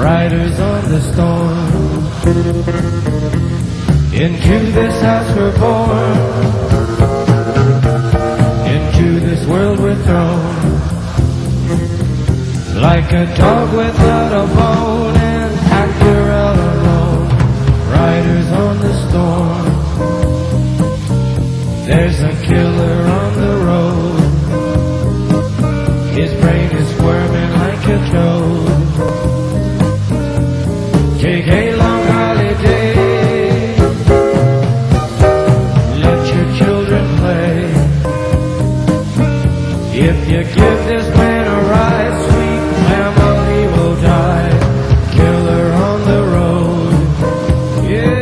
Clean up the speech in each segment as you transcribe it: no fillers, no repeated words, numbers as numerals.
riders on the storm. Into this house we're born, into this world we're thrown, like a dog without a bone, an actor out alone, riders on the storm. There's a killer on the road, his brain is squirming like a toad. Take a long holiday, let your children play. If you give this man a ride, sweet family will die. Killer on the road, yeah.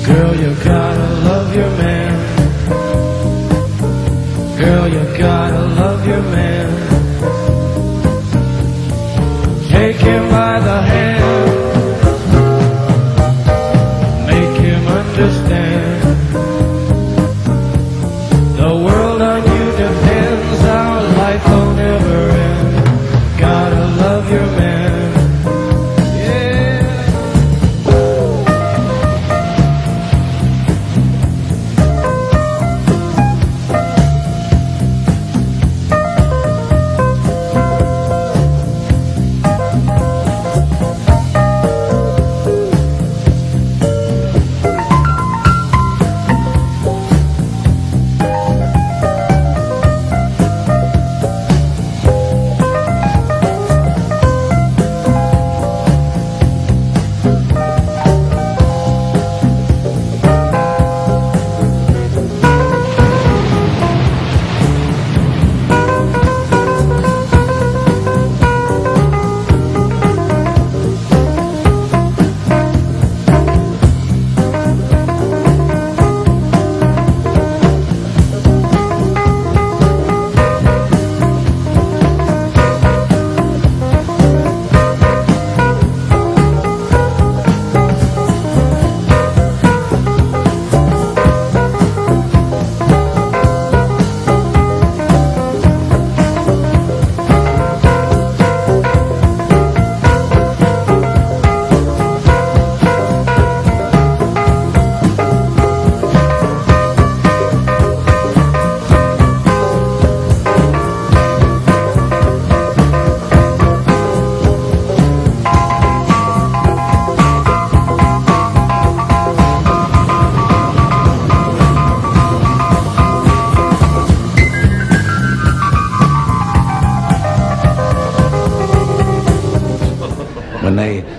Girl, you gotta love your man. Girl, you gotta love your man. Take him by the hand, make him understand. The world on you depends, our life will never end. Gotta love your man.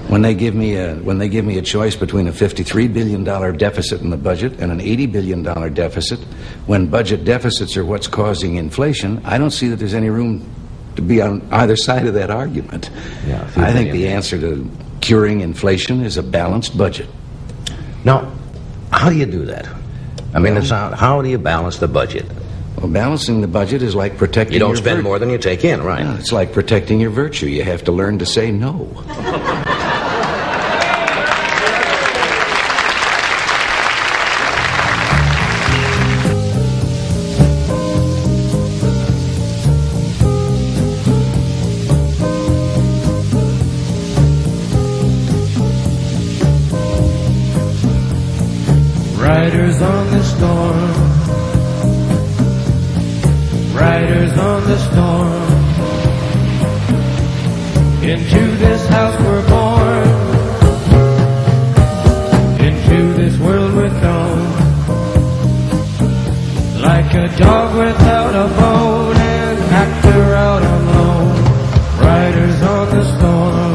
When they give me a choice between a $53 billion deficit in the budget and an $80 billion deficit, when budget deficits are what's causing inflation, I don't see that there's any room to be on either side of that argument. Yeah, I think the answer to curing inflation is a balanced budget. Now, how do you do that? I mean, how do you balance the budget? Well, balancing the budget is like protecting You don't your spend more than you take in, right? Yeah, it's like protecting your virtue. You have to learn to say no. Riders on the storm, riders on the storm. Into this house we're born, into this world we're thrown, like a dog without a bone, an actor out alone. Riders on the storm.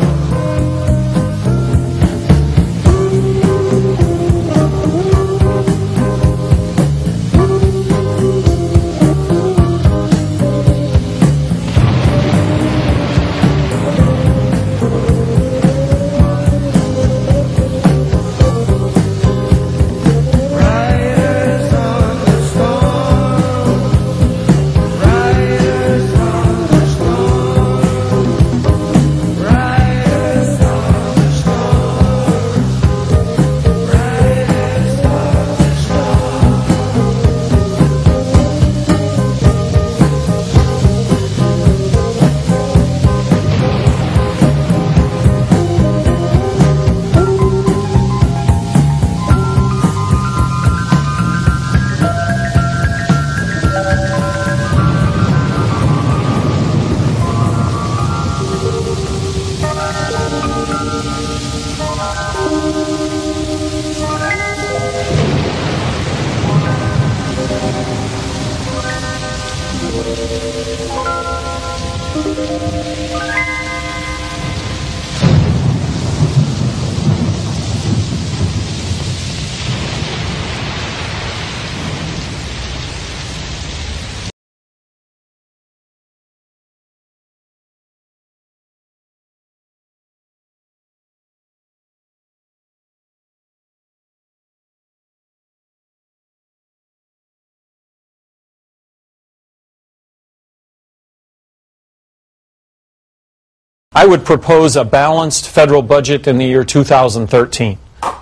I would propose a balanced federal budget in the year 2013. Well,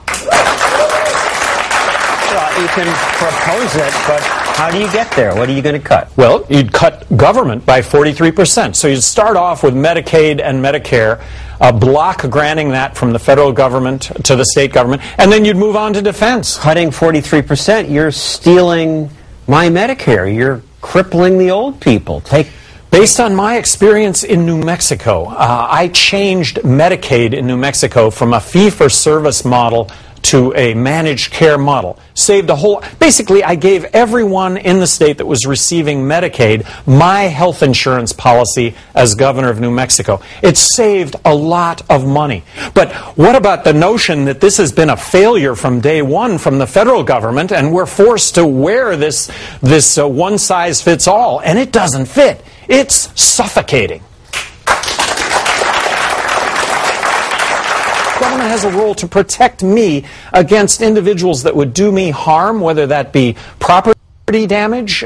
you can propose it, but how do you get there? What are you going to cut? Well, you'd cut government by 43%. So you'd start off with Medicaid and Medicare, block granting that from the federal government to the state government, and then you'd move on to defense. Cutting 43%, you're stealing my Medicare. You're crippling the old people. Based on my experience in New Mexico, I changed Medicaid in New Mexico from a fee-for-service model to a managed care model. Basically, I gave everyone in the state that was receiving Medicaid my health insurance policy as governor of New Mexico. It saved a lot of money. But what about the notion that this has been a failure from day one from the federal government, and we're forced to wear this one-size-fits-all, and it doesn't fit. It's suffocating. Government has a role to protect me against individuals that would do me harm, whether that be property damage,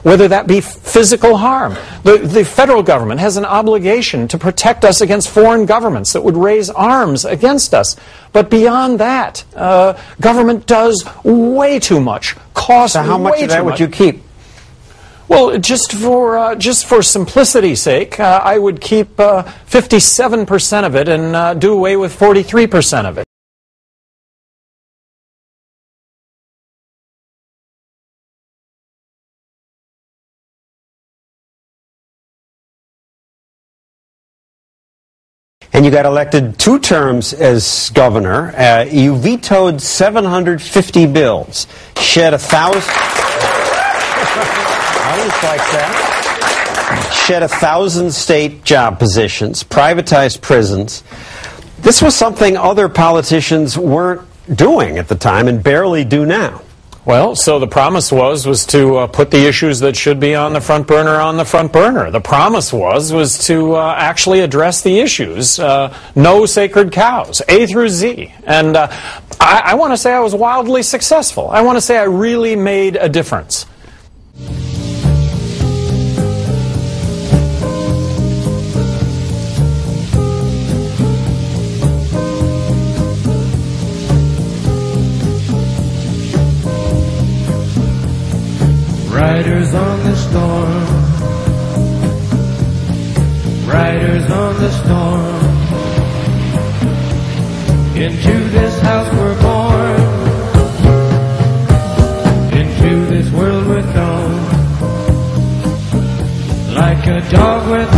whether that be physical harm. The federal government has an obligation to protect us against foreign governments that would raise arms against us. But beyond that, government does way too much, costs way too much. So how much of that would you keep? Well, just for simplicity's sake, I would keep 57% of it and do away with 43% of it. And you got elected 2 terms as governor. You vetoed 750 bills, shed 1,000... like that. Shed 1,000 state job positions, privatized prisons. This was something other politicians weren't doing at the time and barely do now. Well, so the promise was to put the issues that should be on the front burner on the front burner. The promise was to actually address the issues. No sacred cows, A through Z. And I want to say I was wildly successful. I want to say I really made a difference. Riders on the storm, riders on the storm. Into this house we're born, into this world we're thrown. Like a dog with